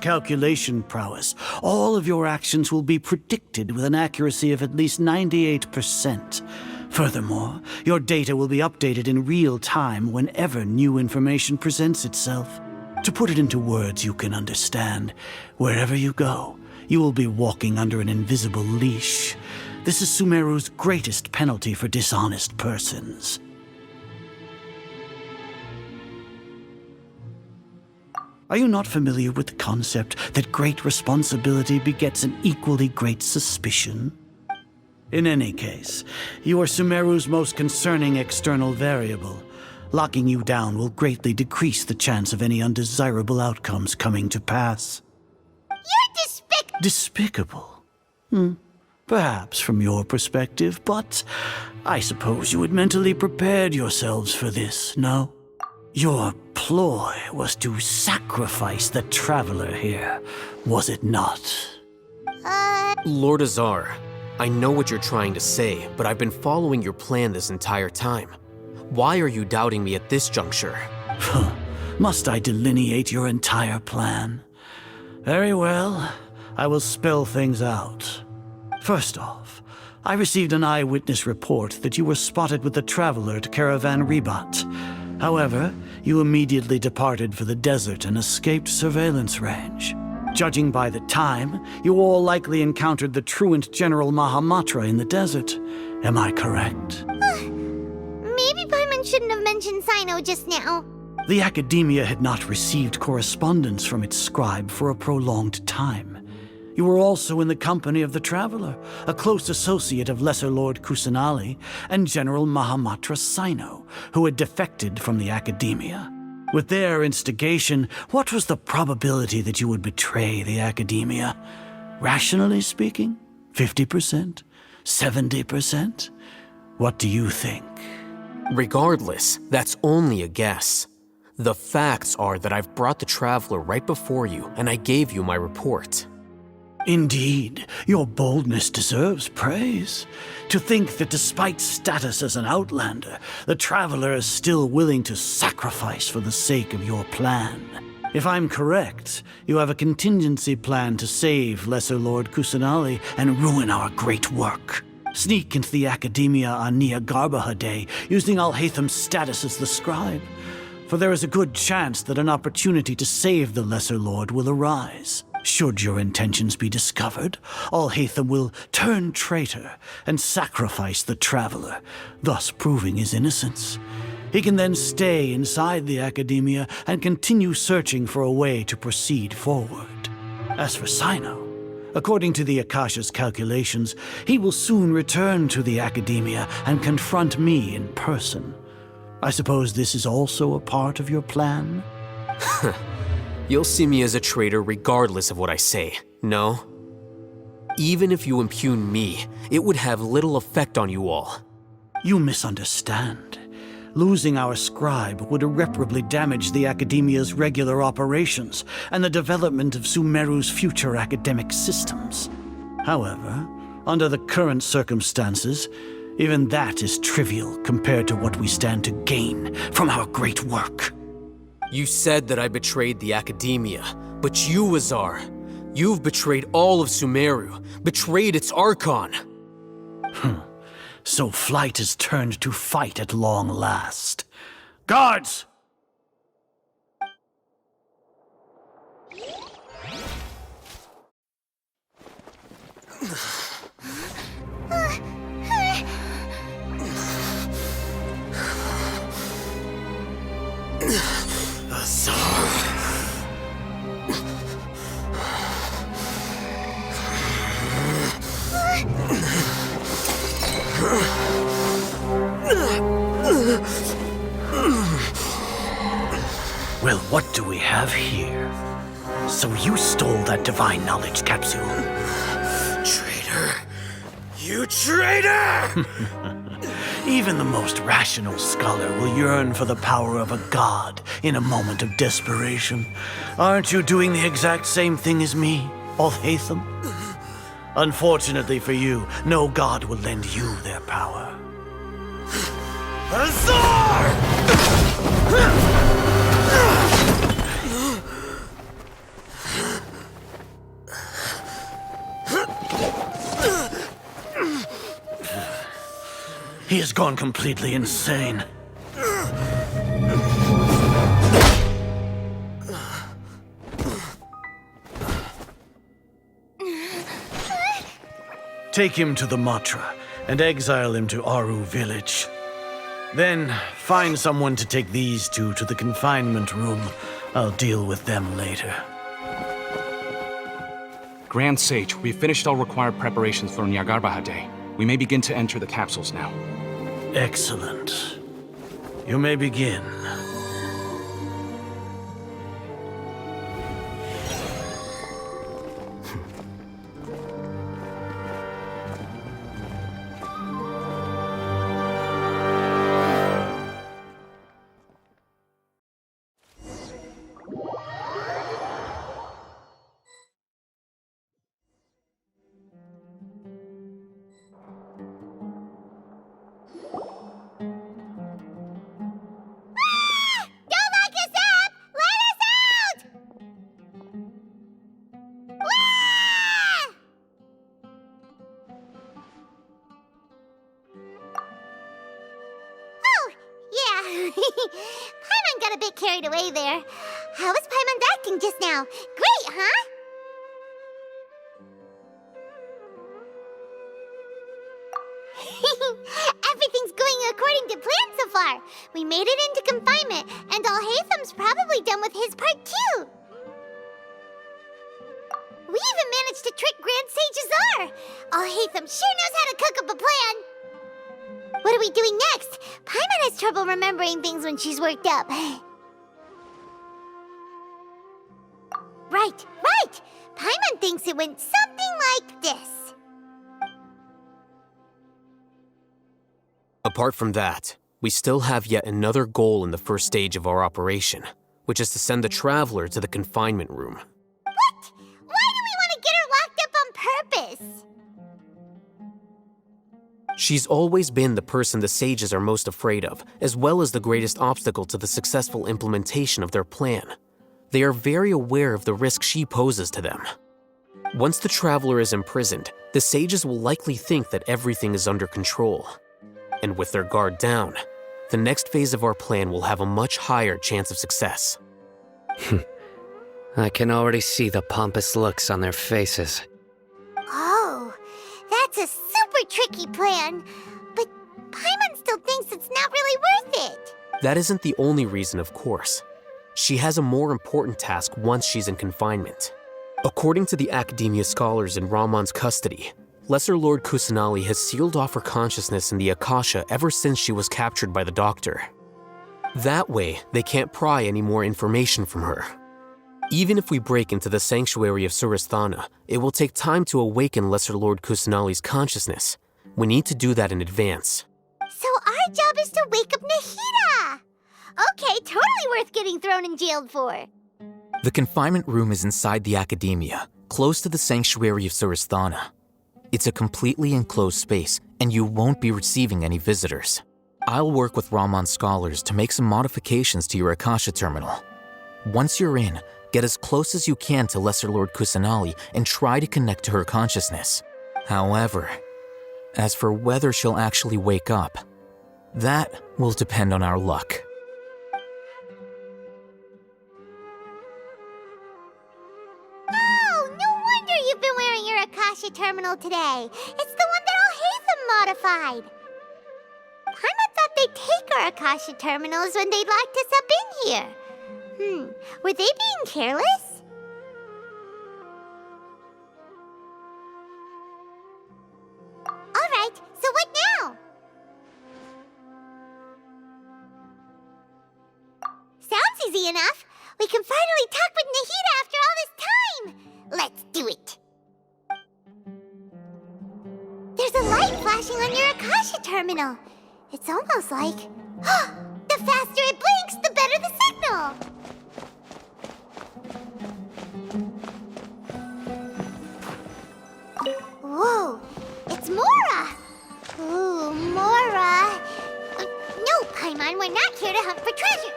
calculation prowess, all of your actions will be predicted with an accuracy of at least 98%. Furthermore, your data will be updated in real time whenever new information presents itself. To put it into words you can understand, wherever you go, you will be walking under an invisible leash. This is Sumeru's greatest penalty for dishonest persons. Are you not familiar with the concept that great responsibility begets an equally great suspicion? In any case, you are Sumeru's most concerning external variable. Locking you down will greatly decrease the chance of any undesirable outcomes coming to pass. You're Despicable? Perhaps from your perspective, but I suppose you had mentally prepared yourselves for this, no? Your ploy was to sacrifice the traveler here, was it not? Lord Azar, I know what you're trying to say, but I've been following your plan this entire time. Why are you doubting me at this juncture? Must I delineate your entire plan? Very well, I will spell things out. First off, I received an eyewitness report that you were spotted with the traveler to Caravan Ribat. However, you immediately departed for the desert and escaped surveillance range. Judging by the time, you all likely encountered the truant General Mahamatra in the desert. Am I correct? Maybe Paimon shouldn't have mentioned Sino just now. The Academia had not received correspondence from its scribe for a prolonged time. You were also in the company of the Traveler, a close associate of Lesser Lord Kusanali and General Mahamatra Sino, who had defected from the Academia. With their instigation, what was the probability that you would betray the Academia? Rationally speaking, 50%? 70%? What do you think? Regardless, that's only a guess. The facts are that I've brought the Traveler right before you, and I gave you my report. Indeed, your boldness deserves praise. To think that despite status as an outlander, the Traveler is still willing to sacrifice for the sake of your plan. If I'm correct, you have a contingency plan to save Lesser Lord Kusanali and ruin our great work. Sneak into the Academia on Nia Garbaha Day, using Alhaitham's status as the scribe. For there is a good chance that an opportunity to save the Lesser Lord will arise. Should your intentions be discovered, Alhaitham will turn traitor and sacrifice the Traveler, thus proving his innocence. He can then stay inside the Academia and continue searching for a way to proceed forward. As for Sino, according to the Akasha's calculations, he will soon return to the Academia and confront me in person. I suppose this is also a part of your plan? You'll see me as a traitor regardless of what I say, no? Even if you impugn me, it would have little effect on you all. You misunderstand. Losing our scribe would irreparably damage the Academia's regular operations and the development of Sumeru's future academic systems. However, under the current circumstances, even that is trivial compared to what we stand to gain from our great work. You said that I betrayed the Academia, but you, Azar, you've betrayed all of Sumeru, betrayed its Archon. So flight has turned to fight at long last. Guards! Well, what do we have here? So you stole that divine knowledge capsule? Traitor! You traitor! Even the most rational scholar will yearn for the power of a god in a moment of desperation. Aren't you doing the exact same thing as me, Alhaitham? Unfortunately for you, no god will lend you their power. Azar! He has gone completely insane. Take him to the Matra and exile him to Aru village. Then find someone to take these two to the confinement room. I'll deal with them later. Grand Sage, we've finished all required preparations for Nyagarbha Day. We may begin to enter the capsules now. Excellent. You may begin. Don't lock us up! Let us out! Wah! Oh, yeah. Paimon got a bit carried away there. How was Paimon acting just now? Great, huh? Everything's going according to plan so far. We made it into confinement, and Alhaitham's probably done with his part too. We even managed to trick Grand Sage Azar. Alhaitham sure knows how to cook up a plan. What are we doing next? Paimon has trouble remembering things when she's worked up. Right. Paimon thinks it went something like this. Apart from that, we still have yet another goal in the first stage of our operation, which is to send the Traveler to the confinement room. What? Why do we want to get her locked up on purpose? She's always been the person the sages are most afraid of, as well as the greatest obstacle to the successful implementation of their plan. They are very aware of the risk she poses to them. Once the Traveler is imprisoned, the sages will likely think that everything is under control. And with their guard down, the next phase of our plan will have a much higher chance of success. I can already see the pompous looks on their faces. Oh, that's a super tricky plan. But Paimon still thinks it's not really worth it. That isn't the only reason, of course. She has a more important task once she's in confinement. According to the Academia scholars in Ramon's custody, Lesser Lord Kusanali has sealed off her consciousness in the Akasha ever since she was captured by the Doctor. That way, they can't pry any more information from her. Even if we break into the sanctuary of Surasthana, it will take time to awaken Lesser Lord Kusanali's consciousness. We need to do that in advance. So our job is to wake up Nahida! Okay, totally worth getting thrown and jailed for. The confinement room is inside the Academia, close to the sanctuary of Surasthana. It's a completely enclosed space, and you won't be receiving any visitors. I'll work with Ramon's scholars to make some modifications to your Akasha terminal. Once you're in, get as close as you can to Lesser Lord Kusanali and try to connect to her consciousness. However, as for whether she'll actually wake up, that will depend on our luck. You've been wearing your Akasha terminal today. It's the one that Alhaitham modified. Paimon thought they'd take our Akasha terminals when they locked us up in here. Were they being careless? Alright, so what now? Sounds easy enough. We can finally talk with Nahida after all this time. Let's do it. There's a light flashing on your Akasha terminal. It's almost like... the faster it blinks, the better the signal. Whoa, it's Mora. Ooh, Mora. No, Paimon, we're not here to hunt for treasure.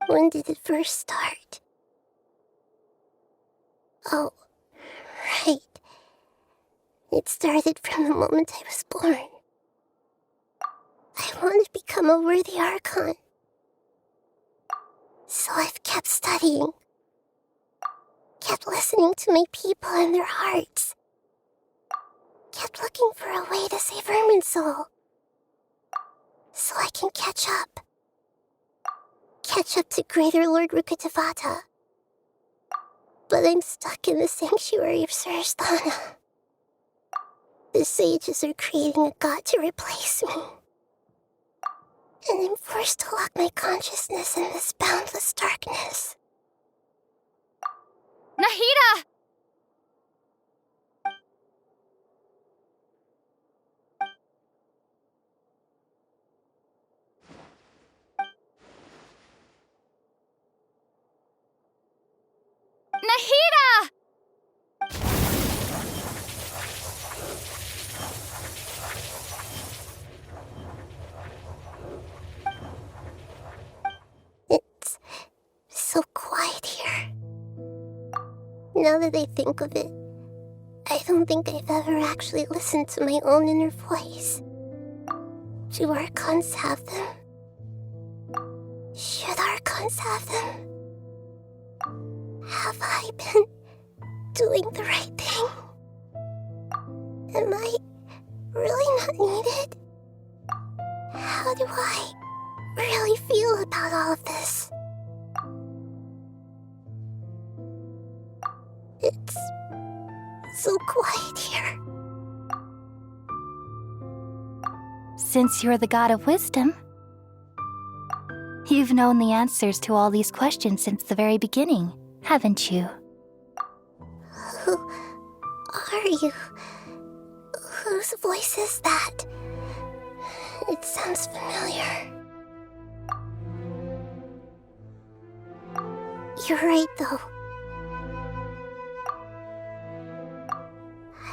When did it first start? Oh, right. It started from the moment I was born. I want to become a worthy Archon. So I've kept studying. Kept listening to my people and their hearts. Kept looking for a way to save Irminsul. So I can catch up. Catch up to Greater Lord Rukkhadevata. But I'm stuck in the sanctuary of Surasthana. The sages are creating a god to replace me. And I'm forced to lock my consciousness in this boundless darkness. Nahida! Nahida! It's so quiet here. Now that I think of it, I don't think I've ever actually listened to my own inner voice. Do Archons have them? Should Archons have them? Have I been doing the right thing? Am I really not needed? How do I really feel about all of this? It's so quiet here. Since you're the god of wisdom, you've known the answers to all these questions since the very beginning, haven't you? Who are you? Whose voice is that? It sounds familiar. You're right, though.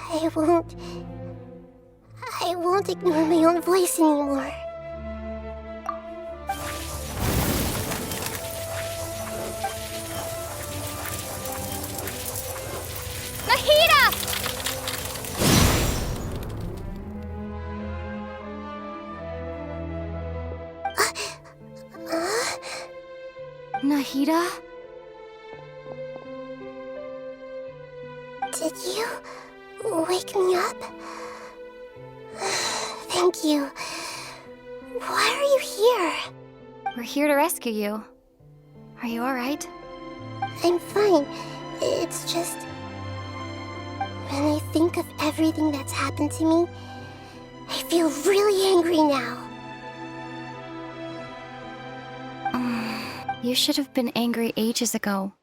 I won't ignore my own voice anymore. Nahida! Nahida? Did you wake me up? Thank you. Why are you here? We're here to rescue you. Are you alright? I'm fine. It's just... when I think of everything that's happened to me, I feel really angry now. You should have been angry ages ago.